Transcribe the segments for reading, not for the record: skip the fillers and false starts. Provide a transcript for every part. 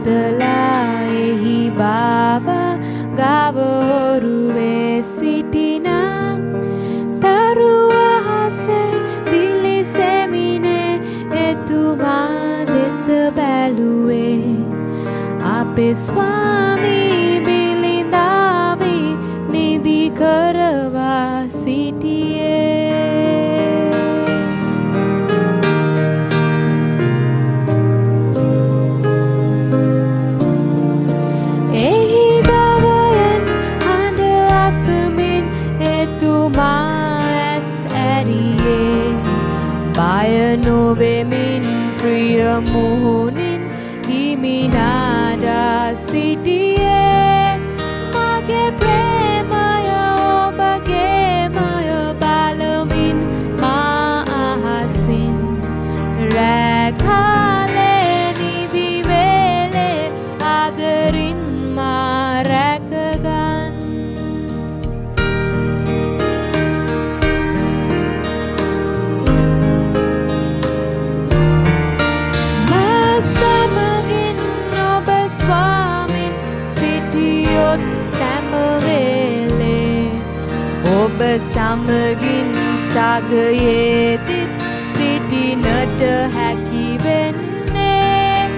පුදලා එහි බාව ගවරුවේ සිටිනම් තරුවහසේ දිලිසෙමිනේ එතුමා දෙස බැලුවේ අපේ ස්වාමී බිලිඳාවි නිදි කරවා සිටියේ එහි ගවයන් හඬ අසමින් එතුමා ඇස් ඇරියේ බය නොවෙමින් ප්‍රිය මුහුණින් හිමිනාඩා සිටියේ මගේ ප්‍රේමය ඔබගේමය බලමින් මා අහසින් රෑ කාලේ නිදි වේලේ ආදරින් මා රැකගන්න ඔබ සමගින් සගයේදිත් සිටිනට හැකි වෙන්නේ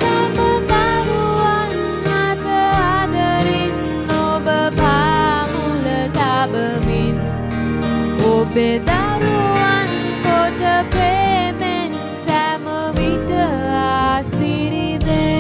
සමදරුවන් අත ආදරින් ඔබ පාමුල තබමින් ඔබේ දරුවන් කොට ප්‍රේමෙන් සෑම විට ආසිරිදේ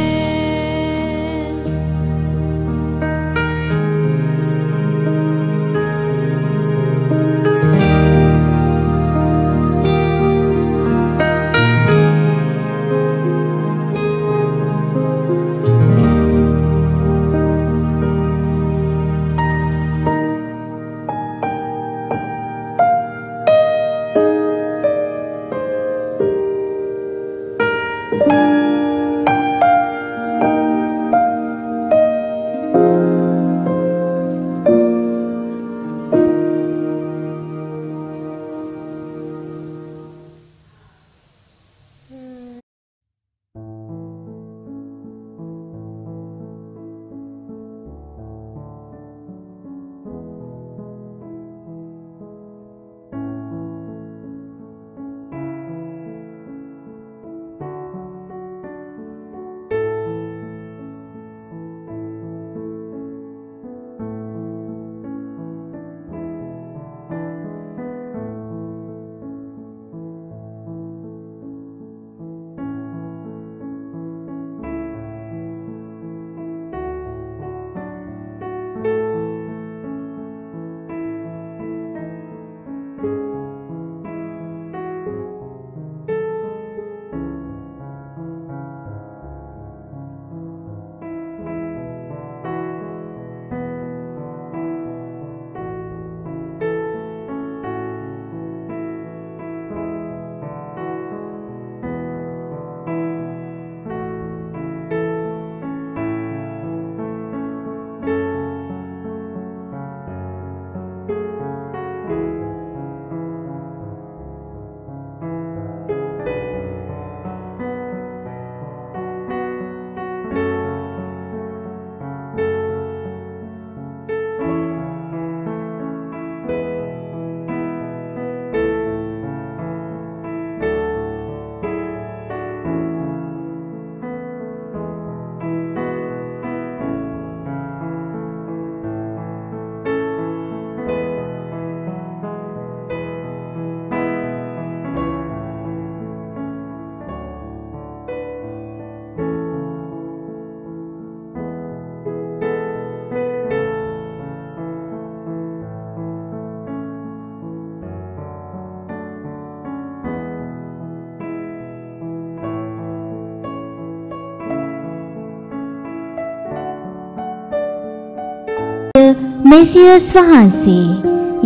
මෙසියස් වහන්සේ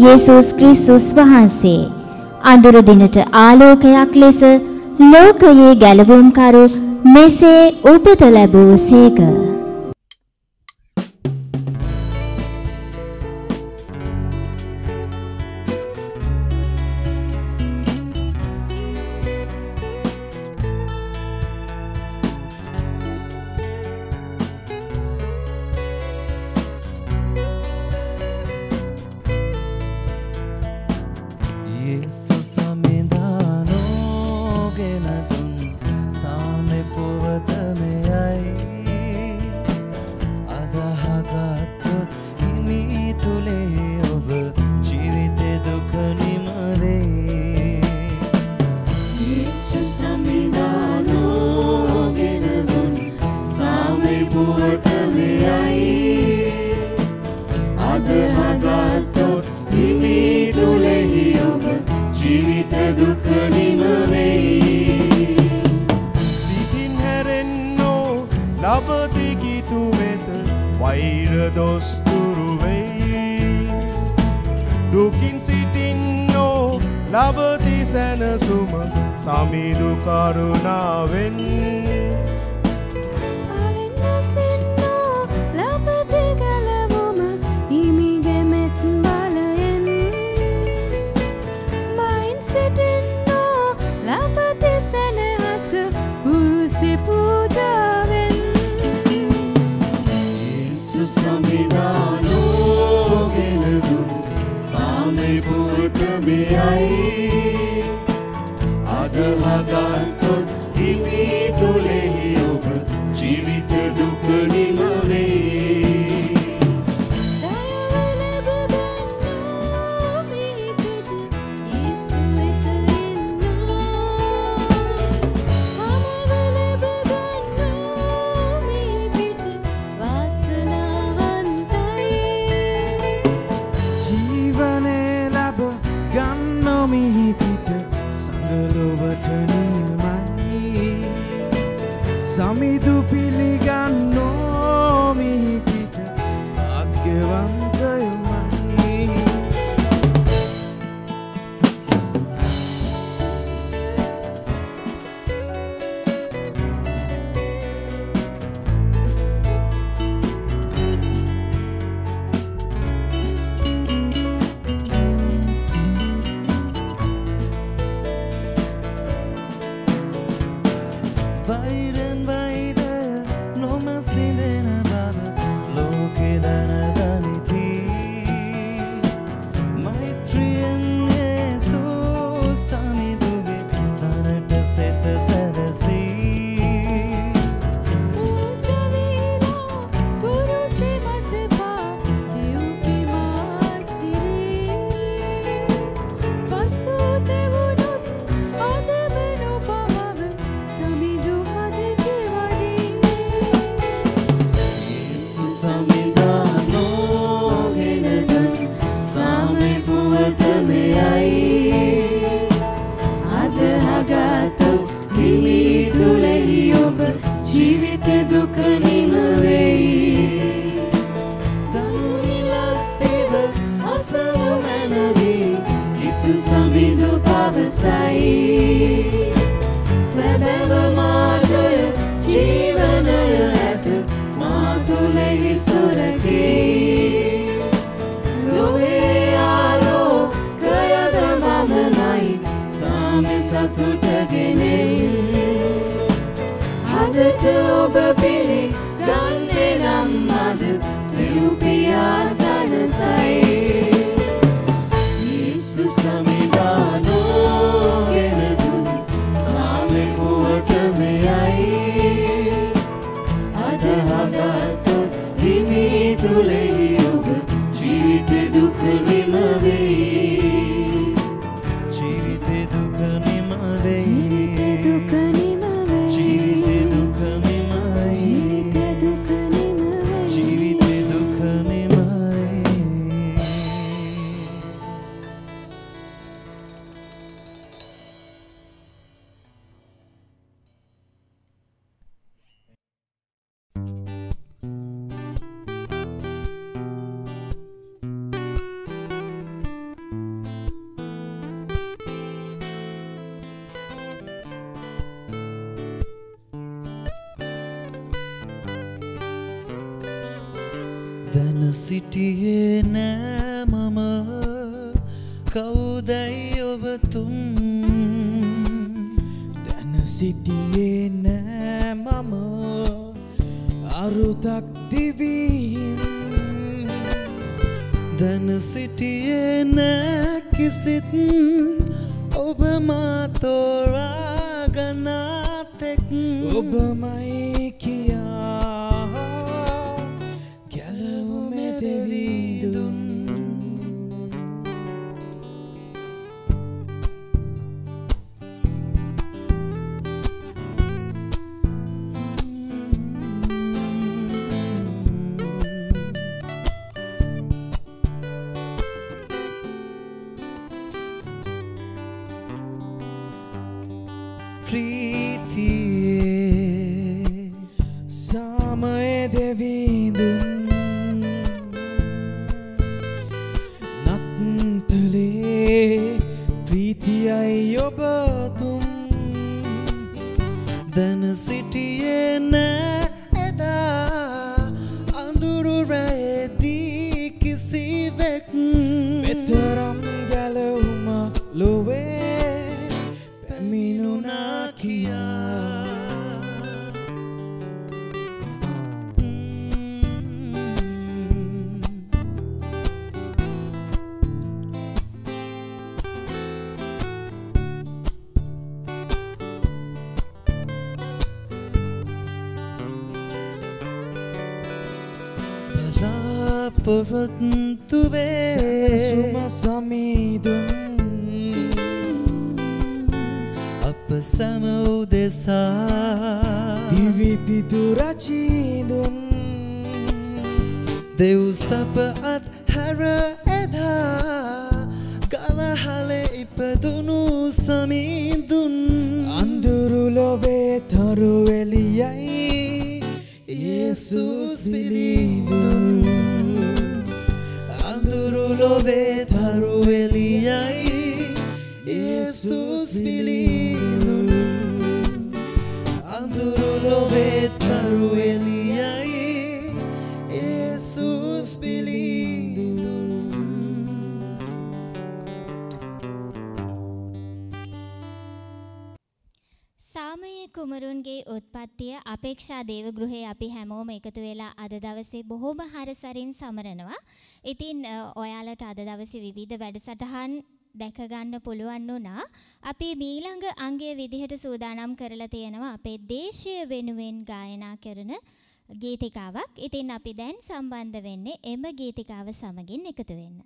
යේසුස් ක්‍රිස්තුස් වහන්සේ අඳුර දිනට ආලෝකයක් ලෙස ලෝකයේ ගැලවුම්කරු මෙසේ උපත ලැබූ සේක. දොස්තුරු වෙයි දුකින් සිටින්නෝ ලබති සැනසුම සමිඳු කරුණාවෙන් අදහගත්තොත් හිමි තුලෙහි ඔබ ජීවිත දුක නිම වේ ජීවනේ ලැබ ගන්නෝ මිහි පිට සමිදු පිළිගන්නෝ මිහි පිට භාග්‍යවන්තයමයි සිටියේ නෑ මම කවුදැයි ඔබතුම් දැන සිටියේ නෑ මම අරුතක් දිවීම් දැන සිටියේ නෑ කිසිත් ඔබ මා තෝරා ගනාතෙක් ඔබමයි කියා ප්‍රීතියේ සමය දෙවිඳුන් තෙක් මෙතරම් ගැලවුම ලොවේ පැමිණුණා කියා පොරොත්තු වේ සුම සමීදුන් අප සැම උදෙසා දිවි පිදුරචීදුන් දෙව් සප අත් හැර එදා ගවහලේ ඉපදුණු සමීදුන් අඳුරු ලොවේ තරු එළියයි යේසුස් පිළිඳුන් අඳුරු ලොවේ තරු එළියයි යේසුස් පිළිඳුන් අඳුරු ලොවේ තරු එළියයි යේසුස් පිළිඳුන් සාමයේ කුමරුන්ගේ උත්පත්තිය අපේක්ෂා දේවගෘහයේ අපි හැමෝම එකතු වෙලා අද දවසේ බොහොම හරසරින් සමරනවා. ඉතින් ඔයාලට අද දවසේ විවිධ වැඩසටහන් දැක ගන්න පුළුවන් වුණා. අපි ඊළඟ අංගයේ විදිහට සූදානම් කරලා තියෙනවා අපේ දේශය වෙනුවෙන් ගායනා කරන ගීතිකාවක්. ඉතින් අපි දැන් සම්බන්ධ වෙන්නේ එම ගීතිකාව සමගින් එකතු වෙන්න.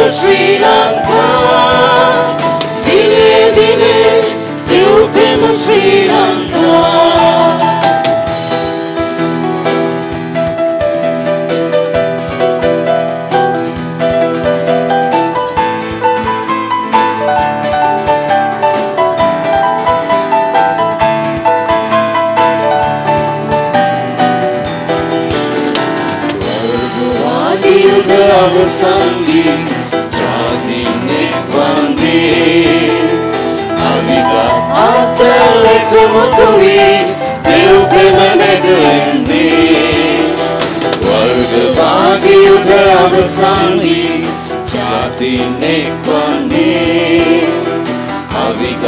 Sri Lanka, අවසන්වී ජාතින් එක්වන්නේ අවිගත් අතල් එකමුතු වී දෙව් පෙම නැගෙන්නේ වර්ගවාදී යුධ අවසන්වී ජාතින් එක්වන්නේ අවිගත්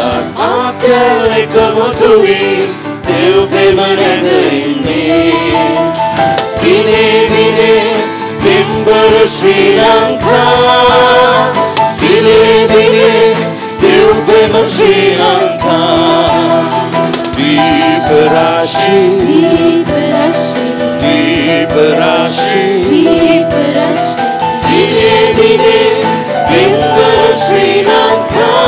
අතල් එකමුතු වී දෙව් පෙම නැගෙන්නේ දිනේ දිනේ පින්බර ශ්‍රී ලංකා දිනේ දිනේ දෙව් පෙම ශ්‍රී ලංකා දීප රාශි දිනේ දිනේ පින්බර ශ්‍රී ලංකා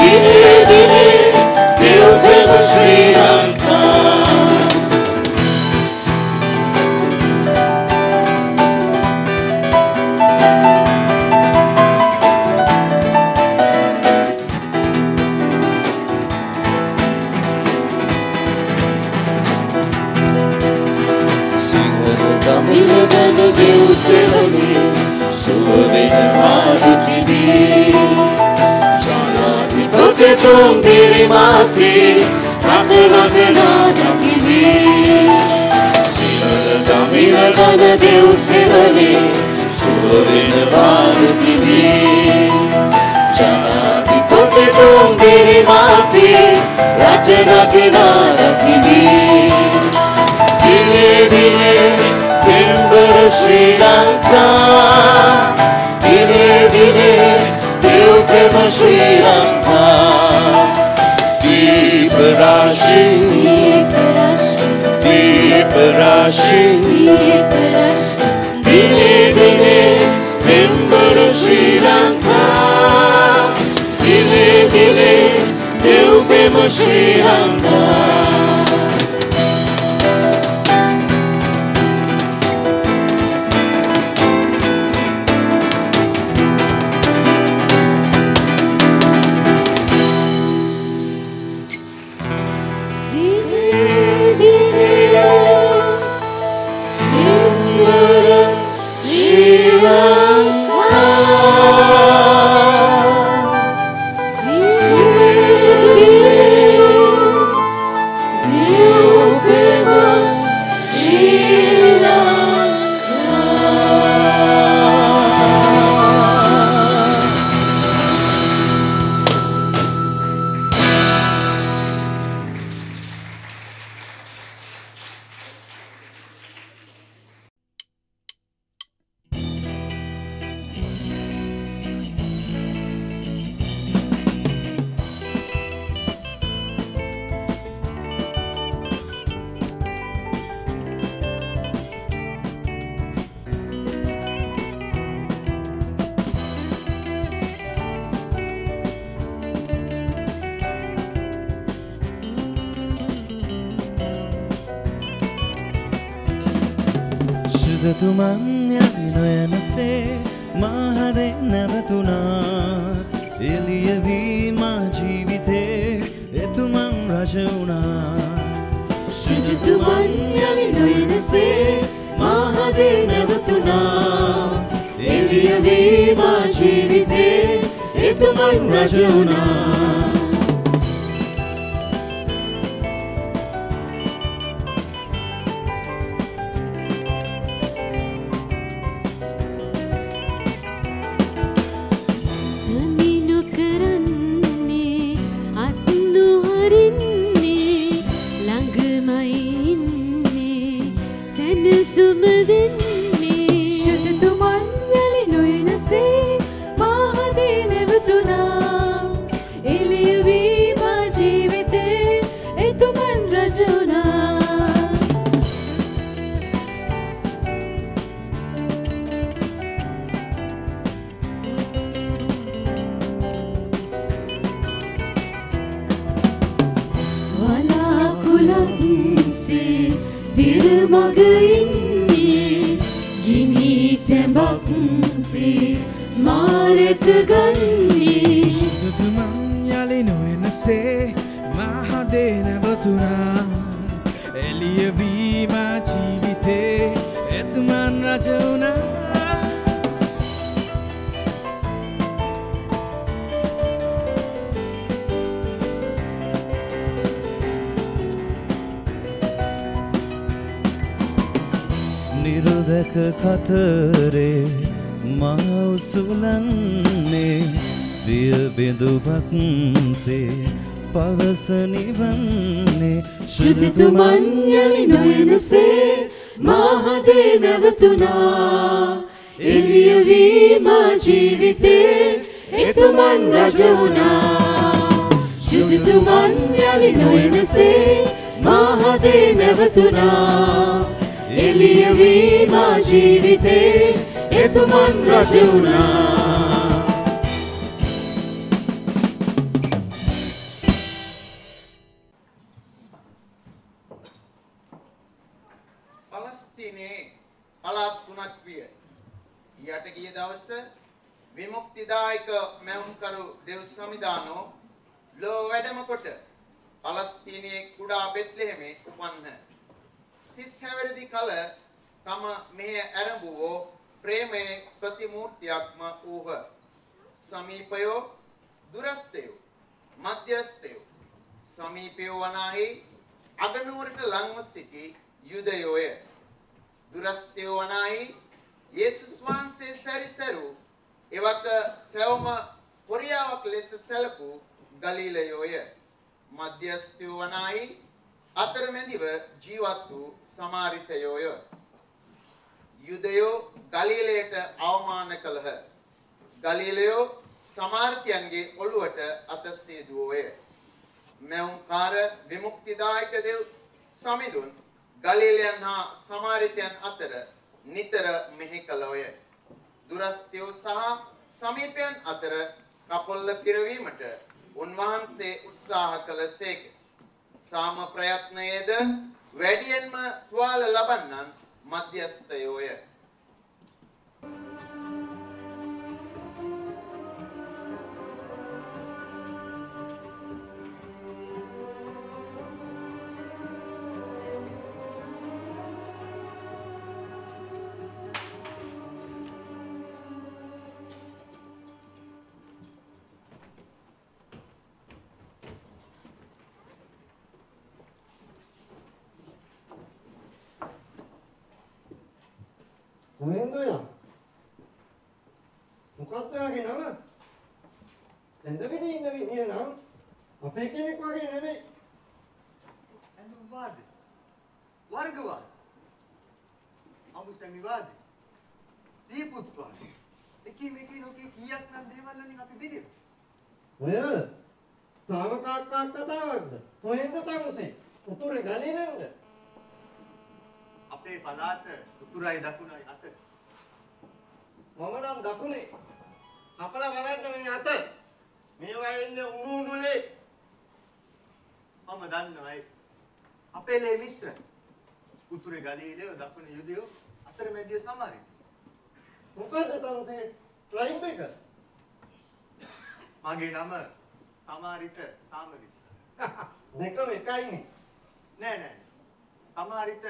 දිනේ දිනේ දෙව් පෙම ශ්‍රී Lanka Milagan Dev Sevani Suvadena Aditivi Janadipati Tum Diri Mati Satanagana Dakivi Milagan Dev Sevani Suvadena Aditivi Janadipati Tum Diri Mati Satanagana Dakivi Dine Dine Pimbara Sri Lanka Dine Dine Dev Pema Sri Lanka Deep Rashi Dine Dine Pimbara Sri Lanka Dine Dine Dev Pema Sri Lanka තුමන් යලි නොයනසේ මාහදේ නැවතුනා එළිය වී මා ජීවිතේ එතුමන් රජ වුණා සිදුතුමන් යලි නොයනසේ මාහදේ නැවතුනා එළිය වී මා ජීවිතේ එතුමන් රජ වුණා නොදැක කතරේ මා උසුලන්නේ දිය බිඳුවක්සේ පවස නිවන්නේ ශුද්ධතුමන් යලි නොයනසේ මාහදේ නැවතුනා එළිය වී මා ජීවිතේ එතුමන් රජ වුණා ශුද්ධතුමන් යලි නොයනසේ මාහදේ නැවතුනා එළිය වී මා ජීවිතේ එතුමන් රජ වුණා පලස්තීනයේ පළාත් 3ක් විය. ඊට ගිය දවස විමුක්තිදායක මැවුම්කරු දෙව් සමිදානෝ ලෝ වැඩම කොට පලස්තීනයේ කුඩා බෙත්ලෙහෙමේ උපන්හ. 30 හැවිරිදි කල තම මෙහි ඇරඹුවෝ ප්‍රේමයේ ප්‍රතිමූර්තියක්ම වූහ. සමීපයෝ දුරස්තයෝ මධ්‍යස්තයෝ සමීපයෝ වනාහි අගනුවරට ලංව සිටි යුදයෝය. දුරස්තයෝ වනාහි යේසුස් වහන්සේ සැරිසරු එවක සැවම පොරියාවක් ලෙස සැලකූ ගලීලයෝය. මධ්‍යස්තයෝ වනාහි අතරමැදිව ජීවත් වූ සමාරිතයෝය. යුදයෝ ගලීලයට අවමාන කළහ. ගලීලයෝ සමාරිතයන්ගේ ඔළුවට අත සේදුවෝය. මැවුම්කාර විමුක්තිදායක දෙව් සමිඳුන් ගලීලයන් හා සමාරිතයන් අතර නිතර මෙහි කළෝය. දුරස්තයෝ සහ සමීපයන් අතර කපොල්ල පිරවීමට උන්වහන්සේ උත්සාහ කළසේක. සාම ප්‍රයත්නයේද වැඩියෙන්ම තුවාල ලබන්නන් මධ්‍යස්ථයෝය. මොහෙන්දෝයා මොකක්ද ඔයාගේ නම? එඳවිලි ඉන්න විදිය නම් අපේ කෙනෙක් වගේ නෙමෙයි. ඇඳුම්වාද වර්ගවාද අමුසැමිවාද දීපුත්වාද එකී නොකී කීයක් නම් දේවල් වලින් අපි බෙදෙමු. ඔය සාමකාක්කා කතාවක්ද? කොහෙන්ද තමුසේ? උතුරේ ගලීලෙන්ද? අපේ පළාත උතුරයි දකුණයි අතර. මම නම් දකුණේ. අපලා බලන්න මේ අත. මේවා ඉන්නේ උණුනුලේ. මම දන්නවා අපේ ලේ මිශ්‍ර. උතුරේ ගලීලයෝ දකුණේ යුදයෝ අතරමැදිය සමහරිත. මොකද තමුසේ ට්‍රයිබ් එක? මගේ නම සමාරිත සාමරිත. දෙකම එකයිනේ. නෑ. සමාරිත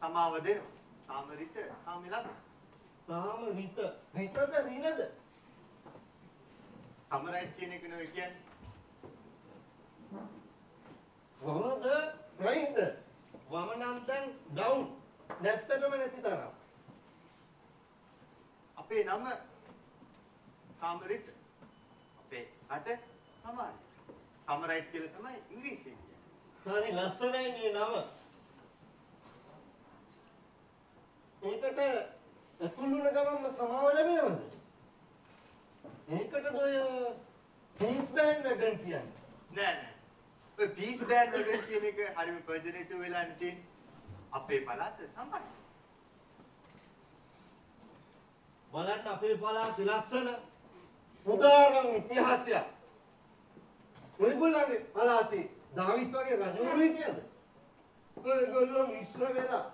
සමාව දෙනවා. සාමරිත සාමිලද. සාමරිත හිතද රිනද? සමරයිට් කියන එක නෙවෙයි කියන්නේ. වමද රයින්ද? වම නම් දැන් ඩවුන්. නැත්තටම නැති තරම්. අපේ නම සාමරිත. අපේ රට සමාරිත. සමරයිට් කියලා තමයි ඉංග්‍රීසියෙන් කියන්නේ. හරි ලස්සනයි නේ නම. ඒකට අකුළුන ගමන්ම සමාව ලැබෙනවද? ඒකටද ඔය පීස් බෑන්ඩ් වගන් කියන්නේ? නෑ. ඔය පීස් බෑන්ඩ් වගන් කියන එක හරිම පර්ජනේටිව් වෙලා තියෙන්නේ. අපේ පළාත සම්පත්. බලන්න අපේ පළාතේ ලස්සන උදාරම් ඉතිහාසයක්. ඔයගොල්ලන්ගේ පළාතේ දාවිත් වගේ රජවරු හිටියද? ඔයගොල්ලෝ මිශ්‍ර වෙලා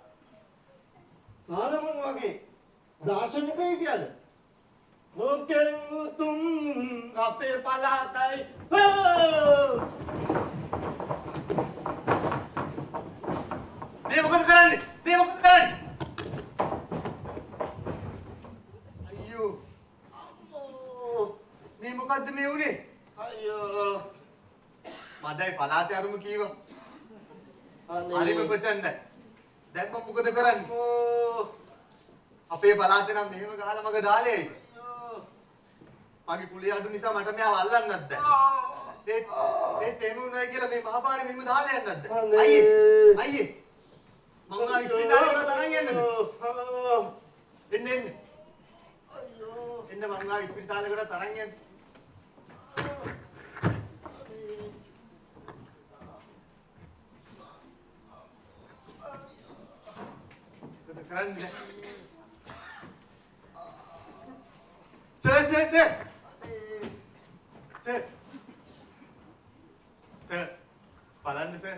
සාලමන් වගේ දාර්ශනික හිටියද? මොකෙන් උතුම් අපේ පළාතයි. මේ මොකද කරන්නේ? අයියෝ අම්මෝ මේ මොකද්ද මේ උනේ? අයියෝ මදයි පළාතේ අරුම කීවා. අනේ හරිම ප්‍රචණ්ඩයි. දැන් මම මොකද කරන්නේ? අපේ පළාතේ නම් මෙහෙම ගහලා මග දාලේ. මගේ කුලිය අඩු නිසා මට මෙයාව අල්ලන්නත් බැහැ. ඒත් එහෙම උනායි කියලා මේ මහපාරේ මෙහෙම දාලා යන්නත් බැහැ. අයියේ. මම ආ ඉස්පිරිතාලේ තරන් යන්නද? එන්න. එන්න මම ආ ඉස්පිරිතාලේකට තරන් යන්න. කරන්නේ. Sir. බලන්න සර්.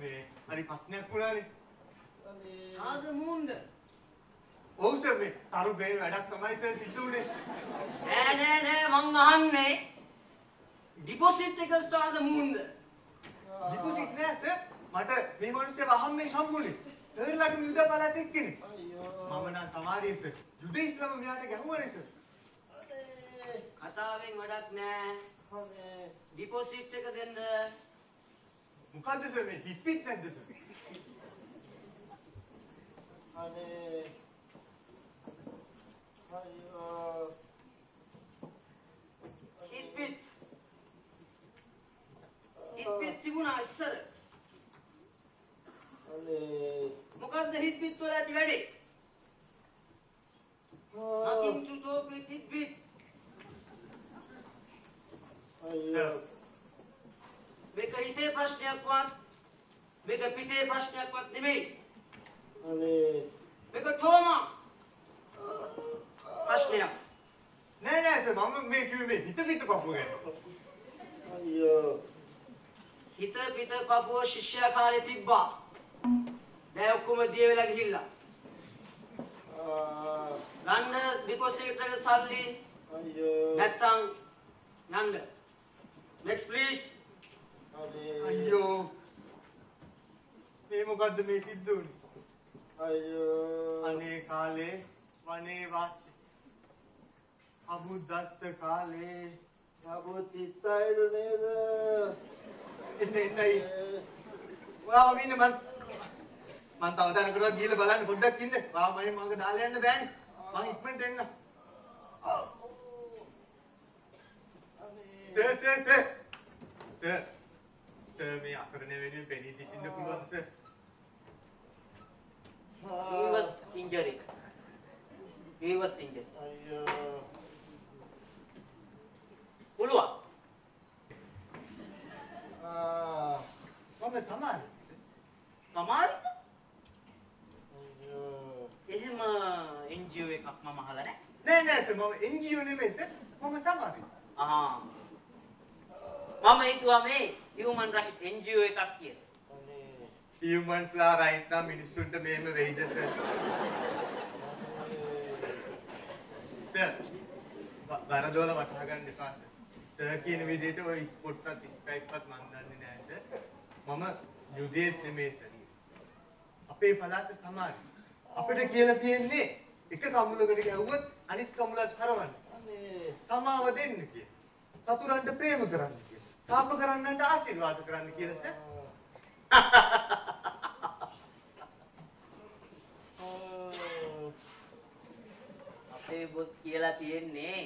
මේ හරි ප්‍රශ්නයක් වුණානේ. සාද මුන්ද? ඔව් සර් මේ තරු බේල් වැඩක් තමයි සර් සිද්ධ වුණේ. නෑ මං අහන්නේ ඩිපොසිට් එක සාද මුන්ද? ඩිපොසිට් නෑ සර්. මට මේ මිනිස්සු වහම්මෙන් හම්බුනේ. සර් ළඟ යුද පළාත එක්කනේ. මම නම් සමහරේ සර්. යුද ඉස්ලාම මෙයාට ගැහුවානේ සර්. කතාවෙන් වැඩක් නෑ. ඩිපොසිට් එක දෙන්න. මොකද්ද සර් මේ හිප්පිත් නැද්ද සර්? අනේ අයියෝ හිප්පිත් තිබුණා ඉස්සර. අනේ මොකද්ද හිප්පිත් වල ඇති වැඩේ? nothing to talk with හිප්පිත්. අයියෝ මේක හිතේ ප්‍රශ්නයක්වත් මේක පිටේ ප්‍රශ්නයක්වත් නෙමෙයි. අනේ මේක ට්‍රෝමා ප්‍රශ්නයක්. නෑ සර් මම මේ කිව්වේ මේ හිත පිට පපුව ගැන. අයියෝ හිත පිට පපුව ශිෂ්‍යයා කාලේ තිබ්බා. දැන් ඔක්කොම දිය වෙලා ගිහිල්ලා. ගන්න ඩිපොසිට් එක සල්ලි. අයියෝ නැත්තම් නංග. next please. අයියෝ මේ මොකද්ද මේ සිද්ධ වුනේ? අයියෝ අනේ කාලේ වනේ වාසි අබුද්දස්ස කාලේ අබුද්දිත්තයිලු නේද? එන්නයි ඔයා මින්න මං තව තැනකටවත් ගිහලා බලන්න පොඩ්ඩක් ඉන්න. ඔයා මම දාලා යන්න බෑනේ. මං ඉක්මනට එන්න. සර් මේ අකරණ වෙනුවෙන් පෙනී සිටින්න පුළුවන් සර්. He was injured. අයියෝ පුළුවන්. මම සමාරි. සමහරින්ද? අයියෝ එහෙම NGO එකක් මම අහලා නැහැ. නෑ සර් මම NGO නෙමෙයි සර්. මම සමාරි. අහා. මම හිතුවා මේ human right NGO එකක් කියලා. අනේ humans right නම් මිනිස්සුන්ට මේම වෙයිද සර්? වරදොල වටහා ගන්න එපා සර්. සර් කියන විදිහට ඔය ස්පොට්වත් ස්පයික්වත් මන් දන්නේ නෑ සර්. මම යුදේත් නෙමෙයි සර්. අපේ පළාත සමාජය. අපිට කියලා තියෙන්නේ එක කමුලකට ගැහුවොත් අනිත් කමුලත් හරවන්න. අනේ සමාව දෙන්න කියලා. සතුරන්ට ප්‍රේම කරන්න කියලා. සාප කරන්නන්ට ආශිර්වාද කරන්න කියලා සර්. අපේ බොස් කියලා තියෙන්නේ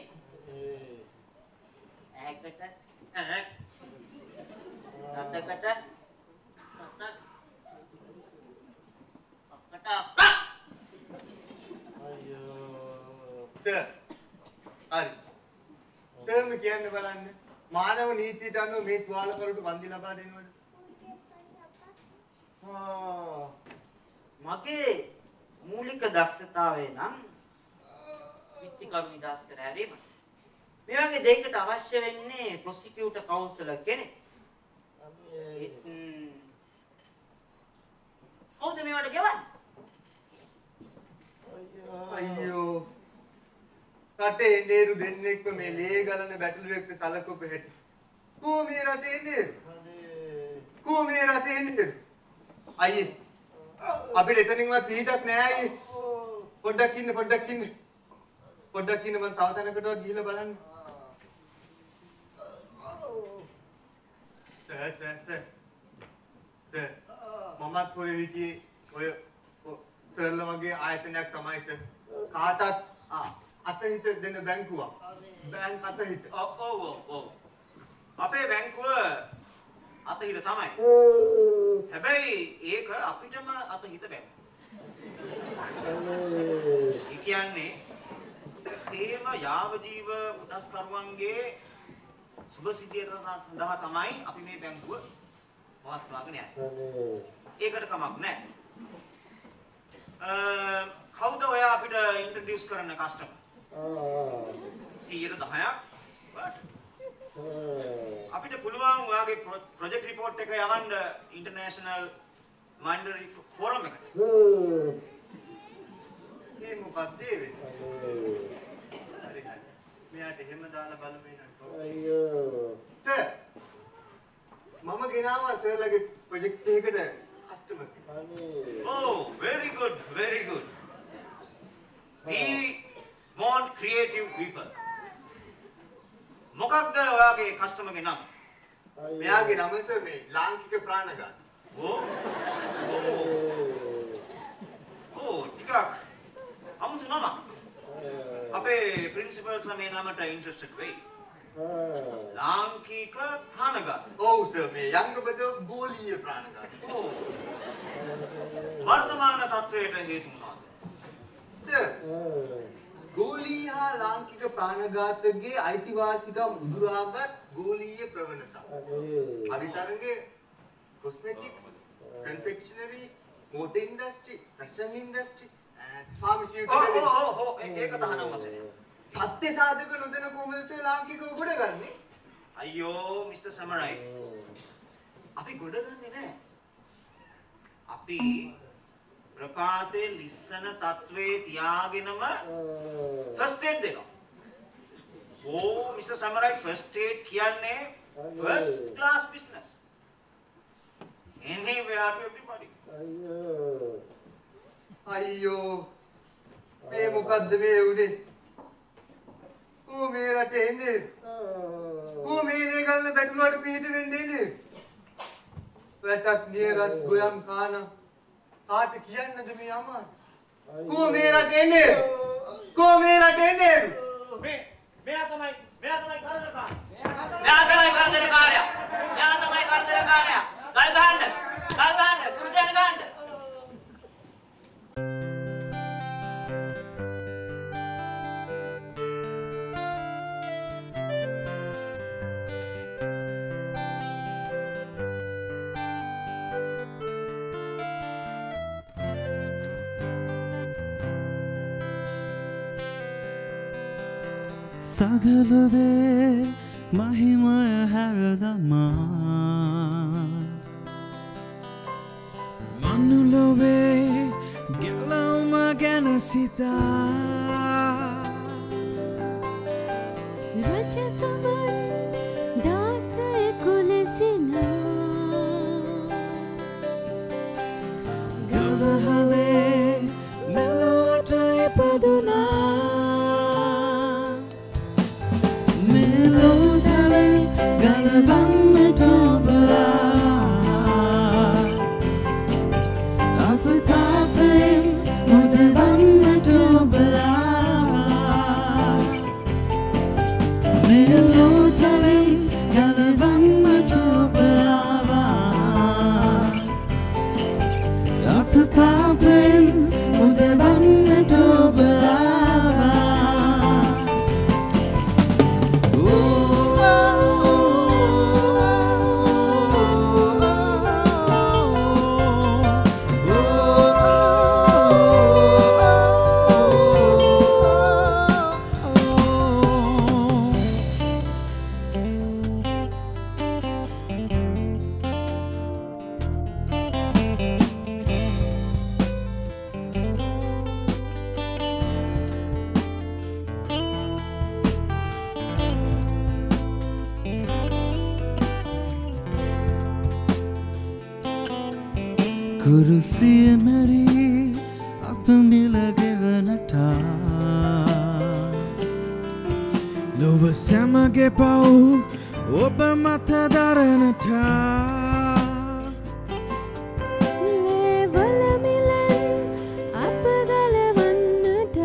ඇහැකට ඇහක් රටකට රටක් අපකට අප අයියෝ සර් හරි සර්ම කියන්න බලන්න මානව නීතියට අනුව මේ තුවාලකරුට වන්දි ලබා දෙනවද? මගේ මූලික දක්ෂතාවය නම් විත්තිකරු නිදහස් කර හැරීම. මේ වගේ දෙයකට අවශ්‍ය වෙන්නේ ප්‍රොසිකියුටර් කවුන්සලර් කෙනෙක්. කවුද මේවට ගෙවන්නේ? අයියෝ රටේ නේරු දෙන්නෙක්ම මේ ලේ ගලන බැටළුවෙක්ට සලකපු හැටි. කෝ මේ රටේ නේරු? කෝ මේ රටේ නේරු? අයියේ අපිට එතනින්වත් පිටක් නෑ අයියේ. පොඩ්ඩක් ඉන්න මම තව තැනකටවත් ගිහිල්ලා බලන්න. සර් මමත් ඔය විදිහේ ඔය සර්ලා වගේ ආයතනයක් තමයි සර්. කාටත් අතහිත දෙන බැංකුවක්. බැංක් අතහිත. ඔව්. අපේ බැංකුව අතහිත තමයි. හැබැයි ඒක අපිටම අතහිත බැංකුව. ඒ කියන්නේ තේම යාව ජීව උදස්කරුවන්ගේ සුබ සිද්ධියට සඳහා තමයි අපි මේ බැංකුව පවත්වාගෙන යන්නේ. ඒකට කමක් නැහැ. කවුද ඔයා අපිට ඉන්ට්‍රොඩියුස් කරන්න කස්ටමර්? 10%ක්. අපිට පුළුවන් ඔයාගේ ප්‍රොජෙක්ට් රිපෝට් එක යවන්න ඉන්ටර්නැෂනල් මයින්ඩරි ෆෝරම් එකට. මේ මොකක්ද වෙන්නේ? හරි. මෙයාට එහෙම දාලා බලමු නේද? අයියෝ. සර්. මම ගෙනාවා සර්ලගේ ප්‍රොජෙක්ට් එකකට කස්ටමර් කෙනෙක්. Oh, very good. We want creative people. මොකක්ද ඔයාගේ කස්ටමර්ගේ නම? මෙයාගේ නම සර් මේ ලාංකික ප්‍රාණඝාත. ටිකක් අමුතු නම. අපේ ප්‍රින්සිපල්ස්ලා මේ නමට ඉන්ට්‍රෙස්ටඩ් වෙයි. ලාංකික ප්‍රාණඝාත. ඔව් සර් මේ යංගබද ගෝලීය ප්‍රාණඝාත. වර්තමාන තත්ත්වයට හේතු මොනවාද? සර් ගෝලීය හා ලාංකික ප්‍රාණඝාතයේ අයිතිවාසිකම් උදුරාගත් ගෝලීය ප්‍රවණතා. අවිතරගේ cosmetics, confectionaries, motor industry, fashion industry and pharmaceutical. ඒක තහනම් වශයෙන්. සත්‍ය සාධක නොදෙන කොහොමද ලාංකිකව ගොඩගන්නේ? අයියෝ මිස්ටර් සමරයි. අපි ගොඩගන්නේ නැහැ. අපි ප්‍රපාතේ ලිස්සන තත්වයේ තියාගෙනම ෆස්ට් ඒඩ් දෙනවා. මිස්ටර් සමරයි ෆස්ට් ඒඩ් කියන්නේ first class business. Anywhere to everybody. අයියෝ මේ මොකද්ද මේ උනේ? මේ රටේ ඉන්නේ. මේ දේගල්ල බැටළුවට පිහිට වෙන්නේ ඉන්නේ. වැටත් නියරත් ගොයම් කාන කාට කියන්නද මේ අමාත්? මේ රටේ ඉන්නේ. මේ රටේ ඉන්නේ. මෙයා තමයි කරදරකාරයා. මෙයා තමයි කරදරකාරයා. ගල් ගහන්න. කුරුසයන් ගහන්න. සගලවේ මහිමය හැරදමා මනුලොවේ ගැලවුම ගැන සිතා රජතුමන් දාසයෙකු ලෙසිනා ගවහලේ මෙලොවට ඉපදුනා මෙලොවතලින් ගලබන්නට ඔබලා අප පාපයෙන් මුදවන්නට ඔබලා මෙලොවතලින් ගලබන්නට ඔබලා අප පාපයෙන් මුදවන්නට ඔබලා කුරුසිය මැරී අප මිල ගෙවනටා ලොව සැමගේ පව් ඔබ මත දරනටා ලේවල මිලෙන් අප ගලවන්නට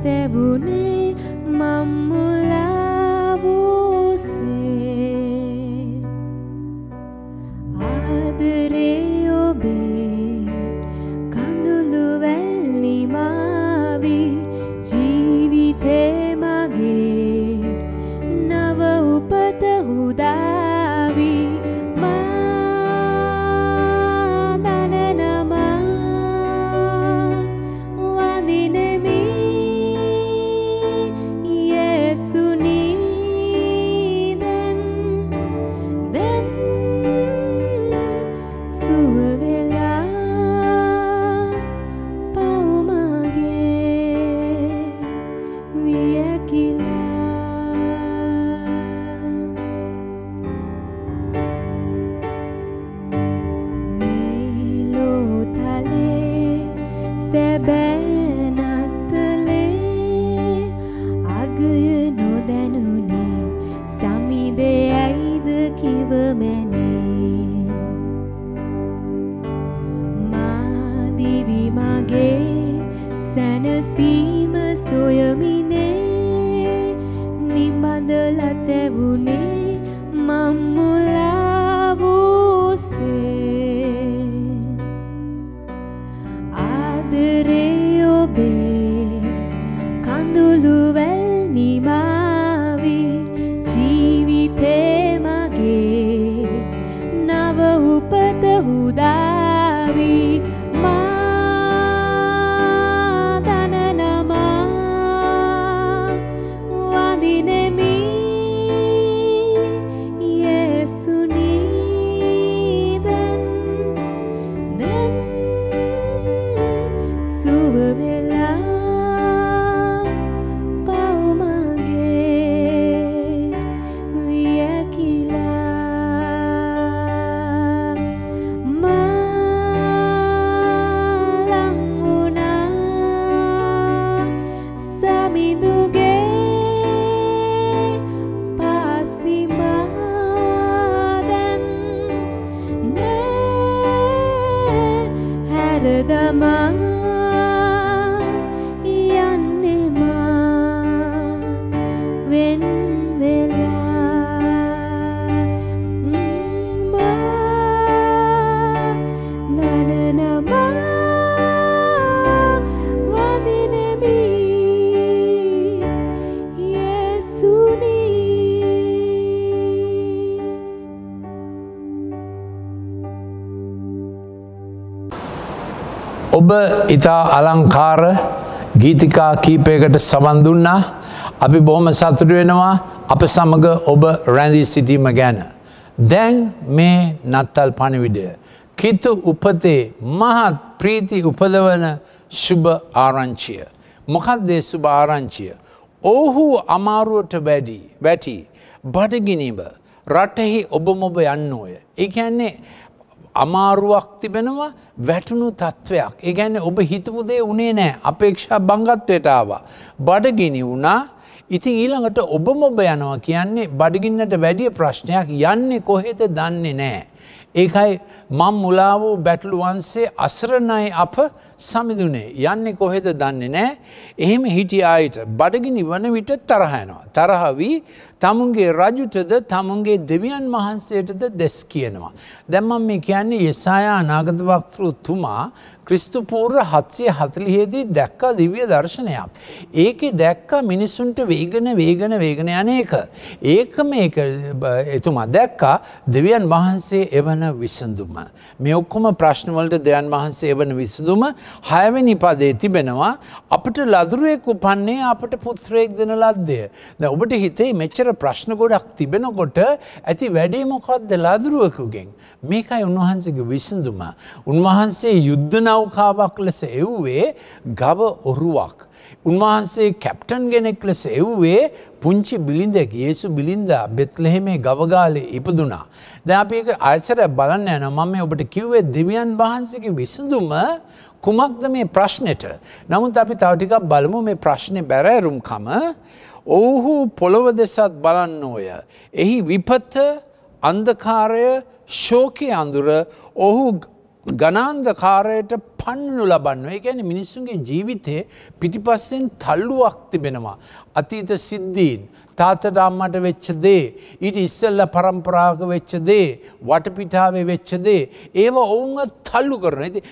ලතැවුනේ මම්මුලාවූසේ ආදරේ ඔබේ කඳුළු වැල්නිමාවි ජීවිතේ මගේ නව උපත උදාවි සැනසීම සොයමිනේ නිබඳ ලතැවුනේ මම්මුලාවූසේ ආදරේ ඔබේ කඳුළු වැල්නිමාවි ජීවිතේ මගේ නව උපත උදාවි ඔබ ඉතා අලංකාර ගීතිකා කීපයකට සවන් දුන්නා. අපි බොහොම සතුටු වෙනවා අප සමග ඔබ රැඳී සිටීම ගැන. දැන් මේ නත්තල් පණිවිඩය කිතු උපතේ මහත් ප්‍රීති උපදවන සුභ ආරංචිය. මොකක්ද ඒ සුභ ආරංචිය? ඔහු අමාරුවට වැටි බඩගිනිව රටෙහි ඔබ මොබ යන්නෝය. ඒ කියන්නේ අමාරුවක් තිබෙනවා වැටුණු තත්ත්වයක්. ඒ කියන්නේ ඔබ හිතපු දේ උනේ නැහැ. අපේක්ෂා බංගත්වයට ආවා. බඩගිනි වුණා. ඉතින් ඊළඟට ඔබ මොබ යනවා කියන්නේ බඩගින්නට වැඩි ප්‍රශ්නයක්. යන්නේ කොහෙද දන්නේ නැහැ. ඒකයි මම් මුලා වූ බැටළු වංශයේ අසරණයි අප සමිඳුනේ. යන්නේ කොහෙද දන්නේ නැහැ. එහෙම හිටිය අයට බඩගිනි වන විට තරහ යනවා. තරහ වී තමුන්ගේ රජුටද තමුන්ගේ දෙවියන් වහන්සේටද දෙස් කියනවා. දැන් මම මේ කියන්නේ යෙසායා අනාගත වක්තෘතුමා ක්‍රිස්තු පූර්ව 740 දී දැක්ක දිව්‍ය දර්ශනයක්. ඒකේ දැක්ක මිනිසුන්ට වේගන යන එක. ඒකම එතුමා දැක්කා දෙවියන් වහන්සේ එවන විසඳුම. මේ ඔක්කොම ප්‍රශ්න වලට දෙවියන් වහන්සේ එවන විසඳුම 6 වෙනි පදයේ තිබෙනවා. අපට ලදරුවෙක් උපන්නේ අපට පුත්‍රයෙක් දෙන ලද්දේ. දැන් ඔබට හිතේ මෙච්චර ප්‍රශ්න ගොඩක් තිබෙනකොට ඇති වැඩේ මොකද්ද ලදරුවෙකුගෙන්? මේකයි උන්වහන්සේගේ විසඳුම. උන්වහන්සේ යුද්ධ නෞකාවක් ලෙස එව්වේ ගව ඔරුවක්. උන්වහන්සේ කැප්ටන් කෙනෙක් ලෙස එව්වේ පුංචි බිලින්දෙක්. යේසු බිලින්දා බෙත්ලෙහෙමේ ගවගාලේ ඉපදුනා. දැන් අපි ඒක ආයසරයක් බලන්න යනවා. මම ඔබට කිව්වේ දෙවියන් වහන්සේගේ විසඳුම කුමක්ද මේ ප්‍රශ්නෙට? නමුත් අපි තව ටිකක් බලමු මේ ප්‍රශ්නේ බැරෑරුම්කම. ඔව්හු පොළොව දෙසත් බලන්නෝය. එහි විපත, අන්ධකාරය, ශෝකයේ අඳුර ඔහු ගණාන්ධකාරයට පන්නනු ලබන්නවා. ඒ කියන්නේ මිනිස්සුන්ගේ ජීවිතේ පිටිපස්සෙන් තල්ලුවක් තිබෙනවා. අතීත සිද්ධීන්, තාත්තට අම්මට වෙච්ච දේ, ඊට ඉස්සෙල්ලා පරම්පරාවක වෙච්ච දේ, වටපිටාවේ වෙච්ච දේ, ඒව ඔවුන්ව තල්ලු කරනවා. ඉතින්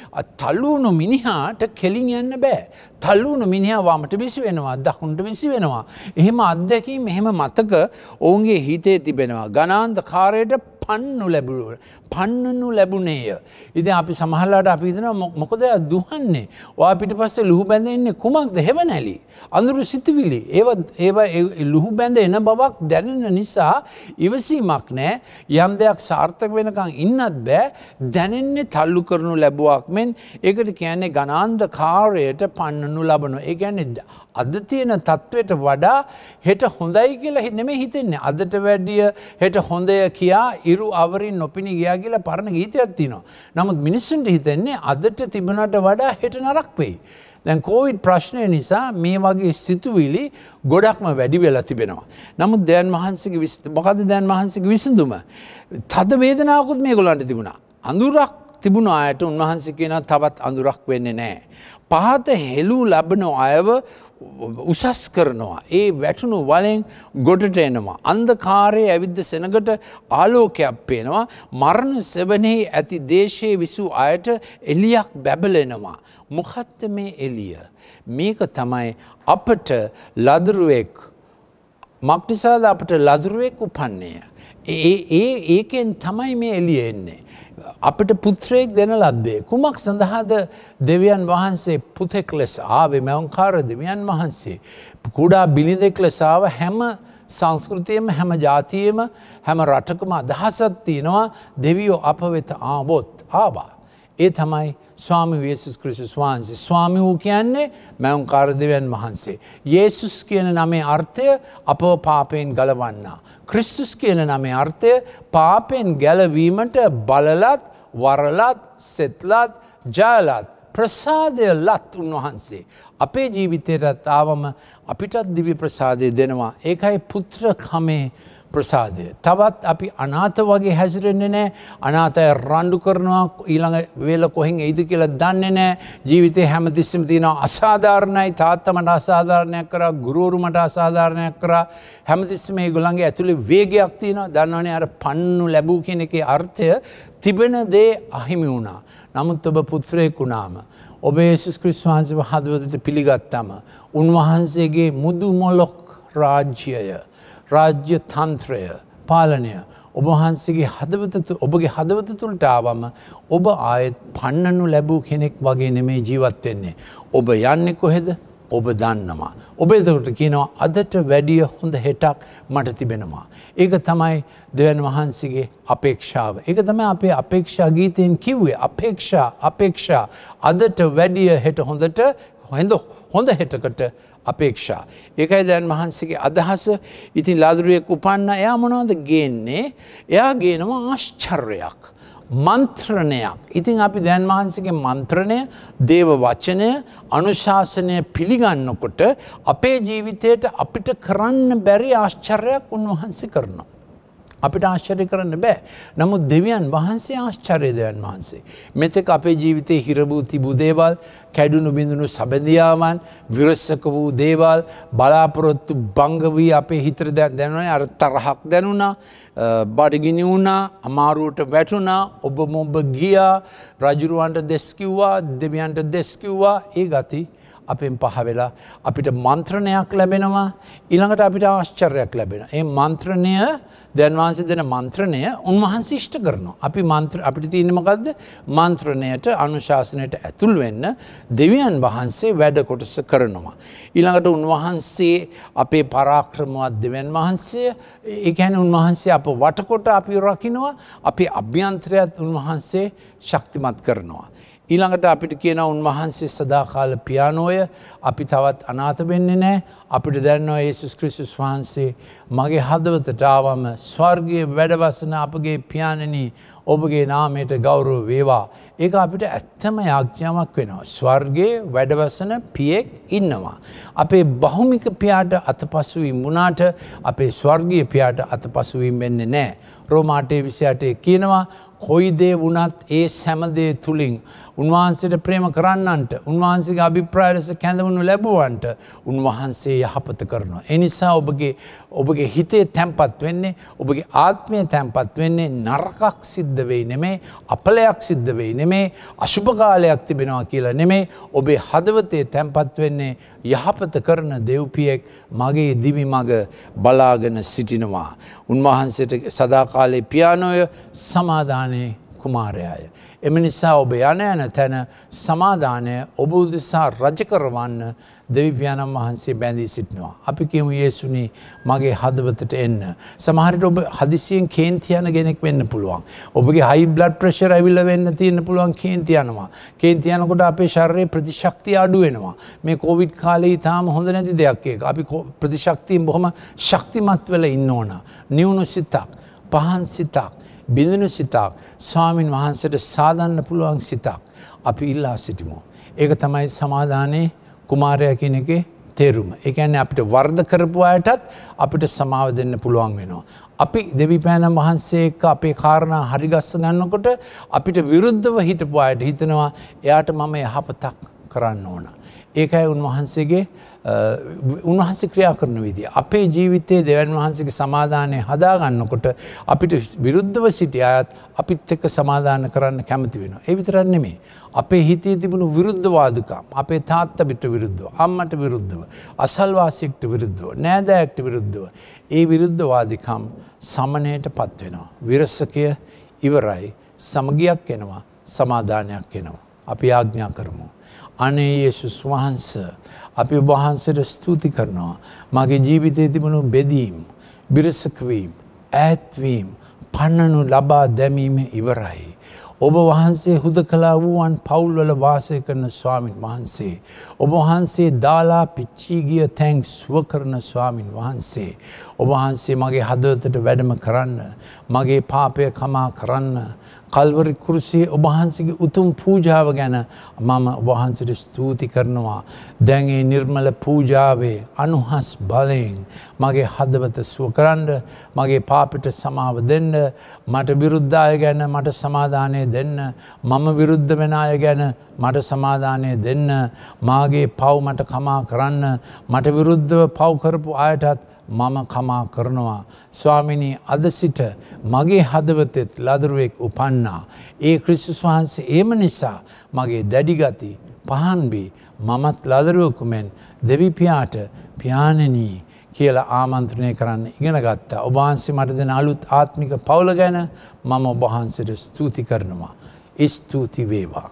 තල්ලු වුණු මිනිහාට කෙලින් යන්න බෑ. තල්ලු වුණු මිනිහා වමට විසි වෙනවා, දකුණට විසි වෙනවා. එහෙම අත්දැකීම්, එහෙම මතක ඔවුන්ගේ හිතේ තිබෙනවා. ගණාන්ධකාරයට පන්නනු ලැබුණේය. ඉතින් අපි සමහරලාට අපි හිතනවා මොකද දුහන්නේ? ඔයා පිටිපස්සේ ලුහු බැඳ ඉන්නේ කුමක්ද? හෙවණැලි, අඳුරු සිතුවිලි. ඒව ලුහු බැඳ එන බවක් දැනෙන නිසා ඉවසීමක් නැහැ. යම් දෙයක් සාර්ථක වෙනකන් ඉන්නත් බෑ. දැනෙන්නේ තල්ලු කරනු ලැබුවක් මෙන්. ඒකට කියන්නේ ගණාන්ධකාරයට පන්නනු ලබනවා. ඒ කියන්නේ අද තියෙන තත්වයට වඩා හෙට හොඳයි කියලා නෙමෙයි හිතෙන්නේ. අදට වැඩිය හෙට හොඳය කියා ඉරු අවරින් නොපිනී ගියා කියලා පරණ ගීතයක් තියෙනවා. නමුත් මිනිස්සුන්ට හිතෙන්නේ අදට තිබුණට වඩා හෙට නරක වෙයි. දැන් කොවිඩ් ප්‍රශ්නය නිසා මේ වගේ සිතුවිලි ගොඩක්ම වැඩි වෙලා තිබෙනවා. නමුත් දැන් මහන්සියගේ මොකද්ද දැන් මහන්සියගේ විසඳුම? තද වේදනාවකුත් මේගොල්ලන්ට තිබුණා. අඳුරක් තිබුණ අයට උන්වහන්සේ කියනවා තවත් අඳුරක් වෙන්නේ නැහැ. පහත හෙළු ලබන අයව උසස් කරනවා. ඒ වැටුණු වලෙන් ගොඩට එනවා. අන්ධකාරයේ ඇවිද්ද සෙනගට ආලෝකයක් පේනවා. මරණ සෙවණෙහි ඇති දේශයේ විසූ අයට එළියක් බැබලෙනවා. මොකක්ද මේ එළිය? මේක තමයි අපට ලදරුවෙක්, මක්නිසාද අපට ලදරුවෙක් උපන්නේ. ඒකෙන් තමයි මේ එළිය එන්නේ. අපට පුත්‍රයෙක් දෙන ලද්දේ. කුමක් සඳහාද දෙවියන් වහන්සේ පුතෙක් ලෙස ආවේ? මෞංකාර දෙවියන් වහන්සේ කුඩා බිලිඳෙක් ලෙස ආව. හැම සංස්කෘතියෙම, හැම ජාතියෙම, හැම රටකම අදහසක් තියෙනවා දෙවියෝ අප වෙත ආවා. ඒ තමයි ස්වාමී යේසුස් ක්‍රිස්තුස් වහන්සේ. ස්වාමී වූ කියන්නේ මෞංකාර දෙවියන් වහන්සේ. යේසුස් කියන නමේ අර්ථය අපව පාපයෙන් ගලවන්නා. ක්‍රිස්තුස් කියන නමේ අර්ථය පාපෙන් ගැලවීමට බලලත්, වරලත්, සෙත්ලත්, ජයලත්, ප්‍රසාදය ලත් උන්වහන්සේ. අපේ ජීවිතයටත් ආවම අපිටත් දිව්‍ය ප්‍රසාදය දෙනවා. ඒකයි පුත්‍රකමේ ප්‍රසාදය. තවත් අපි අනාථ වගේ හැසිරෙන්නේ නැහැ. අනාථය රණ්ඩු කරනවා, ඊළඟ වේල කොහෙන් එයිද කියලා දන්නේ නැහැ. ජීවිතේ හැමතිස්සෙම තියෙනවා අසාධාරණයි. තාත්තා මට අසාධාරණයක් කරා, ගුරුවරු මට අසාධාරණයක් කරා. හැමතිස්සෙම ඒගොල්ලන්ගේ ඇතුලේ වේගයක් තියෙනවා. දන්නවනේ අර පන්නු ලැබූ කියන එකේ අර්ථය තිබෙන දේ අහිමි වුණා. නමුත් ඔබ පුත්‍රයෙක් වුණාම, ඔබ යේසුස් ක්‍රිස්තුස් වහන්සේව හදවතට පිළිගත්තාම, උන්වහන්සේගේ මුදු මොලොක් රාජ්‍යය, රාජ්‍ය තන්ත්‍රය, පාලනය ඔබ වහන්සේගේ ඔබගේ හදවත තුළට ආවම ඔබ ආයෙත් පන්නනු ලැබූ කෙනෙක් වගේ නෙමෙයි ජීවත් වෙන්නේ. ඔබ යන්නේ කොහෙද? ඔබ දන්නවා. ඔබ එතකොට කියනවා අදට වැඩිය හොඳ හෙටක් මට තිබෙනවා. ඒක තමයි දෙවියන් වහන්සේගේ අපේක්ෂාව. ඒක තමයි අපේ අපේක්ෂා ගීතයෙන් කිව්වේ. අපේක්ෂා අදට වැඩිය හෙට හොඳ හෙටකට අපේක්ෂා. ඒකයි දැන් වහන්සේගේ අදහස. ඉතින් ලාදුරුවෙක් උපන්න එයා මොනවද ගේන්නේ? එයා ගේනවා ආශ්චර්යයක්, මන්ත්‍රණයක්. ඉතින් අපි දැන් වහන්සේගේ මන්ත්‍රණය, දේව වචනය, අනුශාසනය පිළිගන්නකොට අපේ ජීවිතයට අපිට කරන්න බැරි ආශ්චර්යයක් උන්වහන්සේ කරනවා. අපිට ආශ්චර්ය කරන්න බෑ. නමුත් දෙවියන් වහන්සේ ආශ්චර්ය දෙවියන් වහන්සේ. මෙතෙක් අපේ ජීවිතේ හිරබූ තිබූ දේවල්, කැඩුණු බිඳුණු සබඳියාවන්, විරසක වූ දේවල්, බලාපොරොත්තු භංග වී අපේ හිතට දැනුණා. අර තරහක් දැනුණා, බඩගිනි වුණා, අමාරුවට වැටුණා, ඔබ මොබ ගියා, රජුරවන්ට දෙස් කිව්වා, දෙවියන්ට දෙස් කිව්වා. ඒ ගති අපෙන් පහ වෙලා අපිට මන්ත්‍රණයක් ලැබෙනවා. ඊළඟට අපිට ආශ්චර්යයක් ලැබෙනවා. ඒ මන්ත්‍රණය, දැන් වහන්සේ දෙන මන්ත්‍රණය උන්වහන්සේ ඉෂ්ට කරනවා. අපිට තියෙන්නේ මොකද්ද? මන්ත්‍රණයට, අනුශාසනයට ඇතුල් වෙන්න දෙවියන් වහන්සේ වැඩ කොටස කරනවා. ඊළඟට උන්වහන්සේ අපේ පරාක්‍රමවත් දෙවියන් වහන්සේ, ඒ කියන්නේ උන්වහන්සේ අප වටකොට අපි රකින්නවා. අපේ අභ්‍යන්තරයත් උන්වහන්සේ ශක්තිමත් කරනවා. ඊළඟට අපිට කියනවා උන්වහන්සේ සදාකාල පියානෝය. අපි තවත් අනාථ වෙන්නේ නැහැ. අපිට දැනනවා යේසුස් ක්‍රිස්තුස් වහන්සේ මගේ හදවතට ආවම ස්වර්ගයේ වැඩවසන අපගේ පියාණනි, ඔබගේ නාමයට ගෞරව වේවා. ඒක අපිට ඇත්තම යාඥාවක් වෙනවා. ස්වර්ගයේ වැඩවසන පියෙක් ඉන්නවා. අපේ බහුමික පියාට අතපසු වීම වුණාට අපේ ස්වර්ගීය පියාට අතපසු වීම වෙන්නේ නැහැ. රෝමා 8:28 කියනවා කොයි දේ වුණත් ඒ සෑම දේ තුලින් උන්වහන්සේට ප්‍රේම කරන්නන්ට උන්වහන්සේගේ අභිප්‍රාය ලෙස කැඳවනු ලැබුවන්ට උන්වහන්සේ යහපත කරනවා. ඒ නිසා ඔබගේ හිතේ තැන්පත් වෙන්නේ ඔබගේ ආත්මය තැන්පත් වෙන්නේ නරකක් සිද්ධ වෙයි නෙමේ අපලයක් සිද්ධ වෙයි නෙමේ අශුභ කාලයක් තිබෙනවා කියලා නෙමේ ඔබේ හදවතේ තැන්පත් වෙන්නේ යහපත කරන දෙව්පියෙක් මගේ දිවි මඟ බලාගෙන සිටිනවා. උන්වහන්සේට සදාකාලේ පියානෝය සමාදානයේ කුමාරයාය. එම නිසා ඔබ යන තැන සමාදානය ඔබ උදෙසා රජ කරවන්න දෙවිපියාණන් වහන්සේ බැඳී සිටිනවා. අපි කියමු යේසුනි මගේ හදවතට එන්න. සමහර විට ඔබ හදිසියෙන් කේන්ති යන කෙනෙක් වෙන්න පුළුවන්. ඔබගේ හයි බ්ලඩ් ප්‍රෙෂර් ඇවිල්ලා වෙන්න තියෙන පුළුවන් කේන්ති යනවා. කේන්ති යනකොට අපේ ශරීරයේ ප්‍රතිශක්තිය අඩු වෙනවා. මේ කොවිඩ් කාලේ ඊටාම හොඳ නැති දෙයක් ඒක. අපි ප්‍රතිශක්තියෙන් බොහොම ශක්තිමත් වෙලා ඉන්න ඕන. නිවුණු සිතක්, පහන් සිතක්, බිඳුණු සිතක්, ස්වාමින් වහන්සේට සාදන්න පුළුවන් සිතක් අපි ඉල්ලා සිටිමු. ඒක තමයි සමාදානයේ කුමාරයා කියන එකේ තේරුම. ඒ කියන්නේ අපිට වර්ධ කරපු අයටත් අපිට සමාව දෙන්න පුළුවන් වෙනවා. අපි දෙවිපෑණන් වහන්සේ එක්ක අපේ කාරණා හරිගස්ස ගන්නකොට අපිට විරුද්ධව හිටපු අයට හිතනවා එයාට මම යහපතක් කරන්න ඕන. ඒකයි උන්වහන්සේ ක්‍රියා කරන විදිය. අපේ ජීවිතයේ දෙවියන් වහන්සේගේ සමාදානය හදාගන්නකොට අපිට විරුද්ධව සිටි අයත් අපිත් එක්ක සමාදාන කරන්න කැමති වෙනවා. ඒ විතරක් නෙමෙයි. අපේ හිතේ තිබුණු විරුද්ධවාදුකම්, අපේ තාත්තට විරුද්ධව, අම්මට විරුද්ධව, අසල්වාසියෙක්ට විරුද්ධව, නෑදෑයෙක්ට විරුද්ධව, ඒ විරුද්ධවාදිකම් සමනයටපත් වෙනවා. විරසකය ඉවරයි. සමගියක් එනවා, සමාදානයක් එනවා. අපි ආඥා කරමු. අනේ යේසුස් වහන්සේ අපි ඔබ වහන්සේට ස්තුති කරනවා. මගේ ජීවිතයේ තිබුණු බෙදීම්, විරසක වීම, ඈත්වීම, පන්නනු ලබා දැමීම ඉවරයි. ඔබ වහන්සේ හුදකලා වූවන් පවුල්වල වාසය කරන ස්වාමින් වහන්සේ. ඔබ වහන්සේ දාලා පිච්චී ගිය තැන් සුව කරන ස්වාමින් වහන්සේ. ඔබ වහන්සේ මගේ හදවතට වැඩම කරන්න. මගේ පාපය කමා කරන්න. කල්වරි කුරුසියේ ඔබ වහන්සේගේ උතුම් පූජාව ගැන මම ඔබ වහන්සේට ස්තුති කරනවා. දැන් ඒ නිර්මල පූජාවේ අනුහස් බලයෙන් මගේ හදවත සුව කරන්න, මගේ පාපයට සමාව දෙන්න, මට විරුද්ධ අය ගැන මට සමාදානය දෙන්න, මම විරුද්ධ වෙන අය ගැන මට සමාදානය දෙන්න, මාගේ පව් මට කමා කරන්න, මට විරුද්ධව පව් කරපු අයටත් මම කමා කරනවා. ස්වාමිනී අද සිට මගේ හදවතෙත් ලදරුවෙක් උපන්නා. ඒ ක්‍රිස්තුස් වහන්සේ ඒම නිසා මගේ දැඩි ගති පහන් වී මමත් ලදරුවෙකු මෙන් දෙවිපියාට පියාණෙනි කියලා ආමන්ත්‍රණය කරන්න ඉගෙන ගත්තා. ඔබ වහන්සේ මට දෙන අලුත් ආත්මික පවුල ගැන මම ඔබ වහන්සේට ස්තුති කරනවා. ස්තුති වේවා.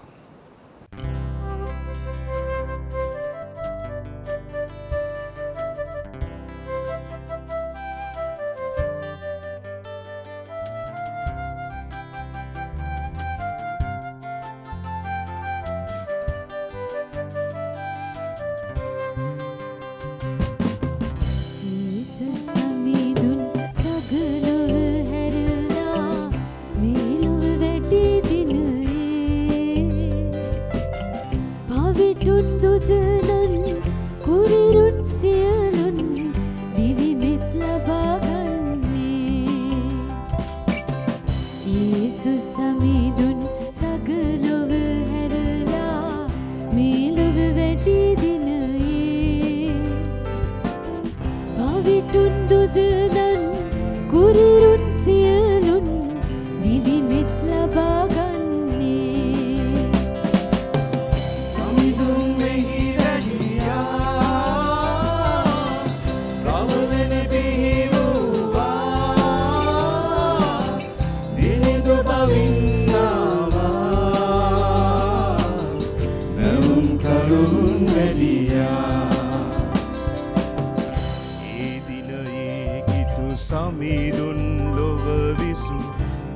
සමිඳුන් ලොව විසු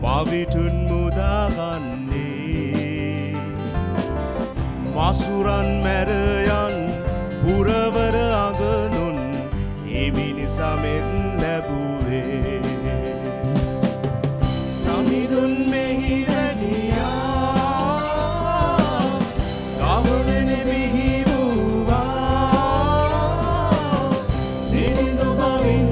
පවිතුන් මුදාගන්නේ මසුරන් මැරයන් පුරවර අගනුන් එමිනිසමෙන් ලැබුවේ සමිඳුන් මෙහි රැඳියා ගවුලෙන මිහි වූවා දිනිදු බවින්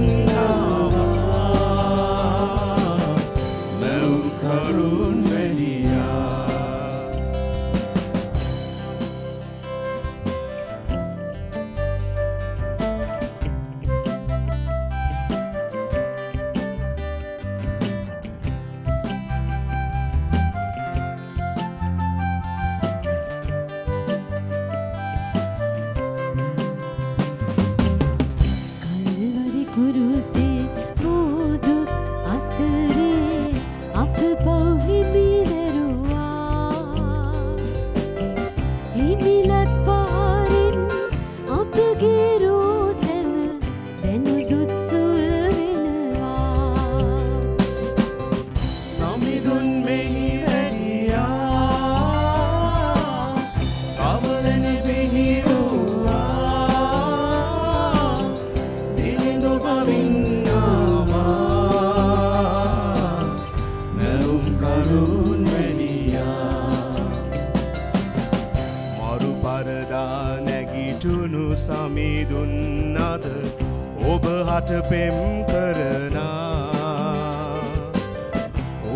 අද ඔබ හට පෙම් කරනා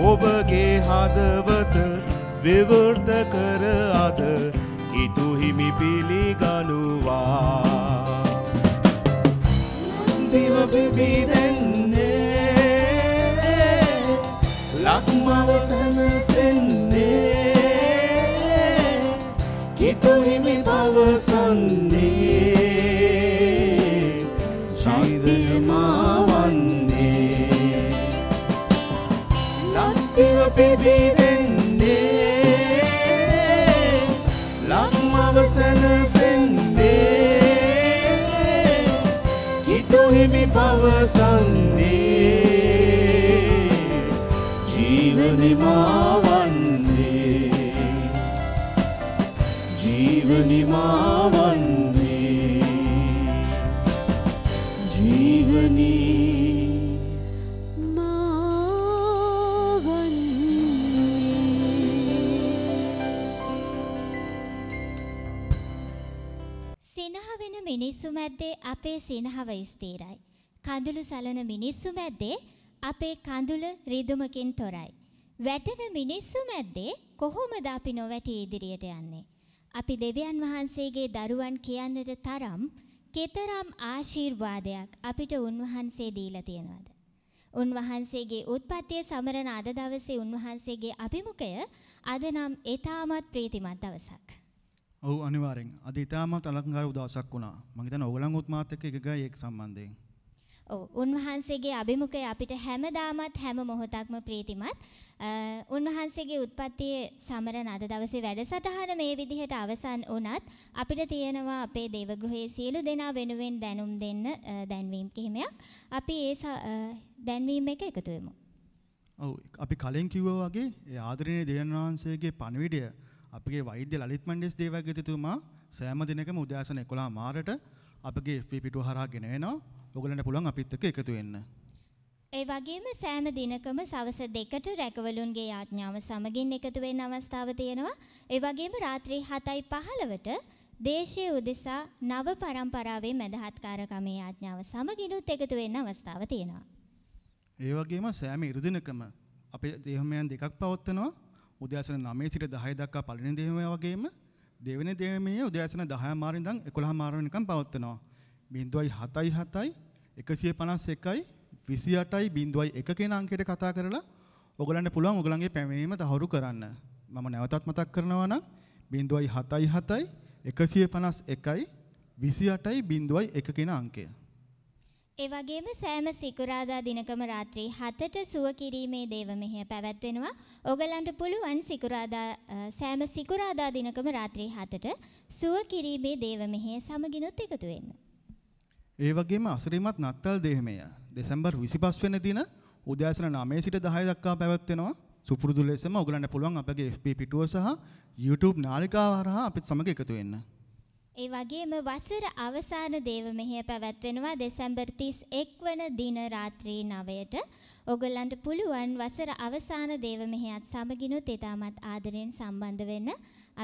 ඔබගේ හදවත විවෘත කර අද කිතු හිමි පිළිගනුවා දිව පිබිදෙන්නේ ලක්මව සනසෙන්නේ කිතු හිමි පවසන්නේ ශීදයමා වන්නේ ලක්දිව පිබිදෙන්නේ ලක්මව සනසෙන්නේ කිතු හිමි පවසන්නේ ජීවනිමා වන්නේ ජීවනිමා වන්නේ ජීවනී මා සිනහ වෙන මිනිස්සු මැද්දේ අපේ සිනහව ස්ථිරයි. කඳුළු සලන මිනිස්සු මැද්දේ අපේ කඳුල රිදුමකින් තොරයි. වැටෙන මිනිස්සු මැද්දේ කොහොමද අපි නොවැටි ඉදිරියට යන්නේ? අපි දෙවියන් වහන්සේගේ දරුවන් කියන්නට තරම් කතරම් ආශිර්වාදයක් අපිට උන්වහන්සේ දීලා තියෙනවද? උන්වහන්සේගේ උත්පත්තිය සමරන අද දවසේ උන්වහන්සේගේ අභිමුඛය අද නම් ඊටමත් ප්‍රීතිමත් දවසක්. ඔව් අනිවාර්යෙන්. අද ඊටමත් අලංකාර දවසක් වුණා. මම හිතන්නේ ඔයගලන් උත්මාත් එක්ක එකගයි ඒක සම්බන්ධයෙන්. ඔව් උන්වහන්සේගේ අභිමුඛය අපිට හැමදාමත් හැම මොහොතක්ම ප්‍රීතිමත්. උන්වහන්සේගේ උත්පත්තියේ සමරන අද දවසේ වැඩසටහන මේ විදිහට අවසන් වුණත් අපිට තියෙනවා අපේ දේවගෘහයේ සියලු දෙනා වෙනුවෙන් දැනුම් දෙන්න දැන්වීම් කිහිපයක්. අපි ඒ දැන්වීම් එක එකතු වෙමු. ඔව් අපි කලින් කිව්වා වගේ ඒ ආදරණීය දෙවියන් වහන්සේගේ පණිවිඩය අපගේ වෛද්‍ය ලලිත් මණ්ඩේස් දේවග්ගතිතුමා සෑම දිනකම උදෑසන 11 මාරට අපගේ FB පිටුව හරහා ගෙන එනවා. ඔයගලන්ට පුළුවන් අපිත් එක්ක එකතු වෙන්න. ඒ වගේම සෑම දිනකම සවස් 2ට රැකවලුන්ගේ යාඥාව සමගින් එකතු වෙන්න අවස්ථාව තියෙනවා. ඒ වගේම රාත්‍රී 7:15ට දේශීය උදෙසා නව පරම්පරාවේ මැදහත්කාරකමේ යාඥාව සමගිනුත් එකතු වෙන්න අවස්ථාව තියෙනවා. ඒ වගේම සෑම ඉරුදිනකම අපේ දේහමයන් දෙකක් පවත්වනවා. උදෑසන 9 සිට 10 දක්වා පළවෙනි දේහමය වගේම දෙවෙනි දේහමය උදෑසන 10 මාර ඉඳන් 11 මාර වෙනකම් පවත්වනවා. 0.77 151යි 28.01 කියන අංකයට කතා කරලා ඔයගලන්ට පුළුවන් ඔයගලන්ගේ පැමිණීම තහවුරු කරන්න. මම නැවතත් මතක් කරනවා නම් 0.77 151යි 28.01 කියන අංකය. ඒ වගේම සෑම සිකුරාදා දිනකම රාත්‍රී 7ට සුව කිරීමේ දේව මෙහෙය පැවැත්වෙනවා. ඔයගලන්ට පුළුවන් සෑම සිකුරාදා දිනකම රාත්‍රී 7ට සුව කිරීමේ දේව මෙහෙය සමගිනුත් එකතු වෙන්න. ඒ වගේම අසිරිමත් නත්තල් දේහමය දෙසැම්බර් 25 වෙනි දින උදෑසන 9 සිට 10 දක්වා පැවැත්වෙනවා. සුපුරුදු ලෙසම ඔයගලන්ට පුළුවන් අපගේ FB පිටුව සහ YouTube නාලිකාව හරහා අපිත් සමග එකතු වෙන්න. ඒ වගේම වසර අවසාන දේව මෙහෙය පැවැත්වෙනවා දෙසැම්බර් 31 වන දින රාත්‍රී 9ට. ඔයගලන්ට පුළුවන් වසර අවසාන දේව මෙහෙයත් සමගිනුත් ඊටමත් ආදරෙන් සම්බන්ධ වෙන්න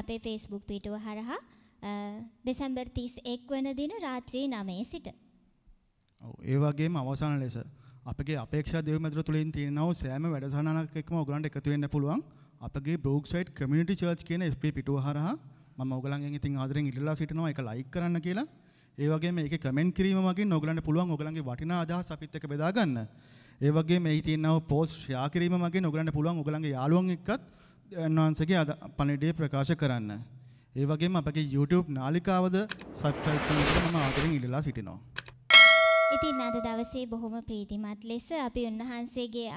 අපේ Facebook පිටුව හරහා දෙසැම්බර් 31 වන දින රාත්‍රී 9 සිට. ඔව් ඒ වගේම අවසාන ලෙස අපගේ අපේක්ෂා දේව මැදුර තුලින් තියෙනව සෑම වැඩසටහනක් එක්කම ඔයගලන්ට එකතු වෙන්න පුළුවන්. අපගේ බ්‍රෝක්සයිඩ් කමියුනිටි චර්ච් කියන FB පිටුව හරහා මම ඔයගලන්ගෙන් ඉතින් ආදරෙන් ඉල්ලලා සිටිනවා ඒක ලයික් කරන්න කියලා. ඒ වගේම මේකේ කමෙන්ට් කිරීම මගින් ඔයගලන්ට පුළුවන් ඔයගලන්ගේ වටිනා අදහස් අපිත් එක්ක බෙදා ගන්න. ඒ වගේම මේ තියෙනව පෝස්ට් ෂෙයා කිරීම මගින් ඔයගලන්ට පුළුවන් ඔයගලන්ගේ යාළුවන් එක්කත් අන්වංශගේ පණිවිඩය ප්‍රකාශ කරන්න. ඒ වගේම අපගේ YouTube නාලිකාවද සබ්ස්ක්‍රයිබ් කරන්න මම ආදරෙන් ඉල්ලලා සිටිනවා. ඉතින් අද දවසේ බොහොම ප්‍රීතිමත් ලෙස අපි උන්වහන්සේගේ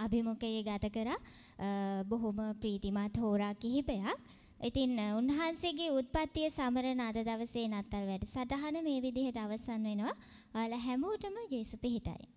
අභිමුඛය ගත කරා බොහොම ප්‍රීතිමත් හෝරා කිහිපයක්. ඉතින් උන්වහන්සේගේ උත්පත්තිය සමරන අද දවසේ නත්තල් වැඩසටහන මේ විදිහට අවසන් වෙනවා. ඔයාලා හැමෝටම ජේසුස් පිහිටයි.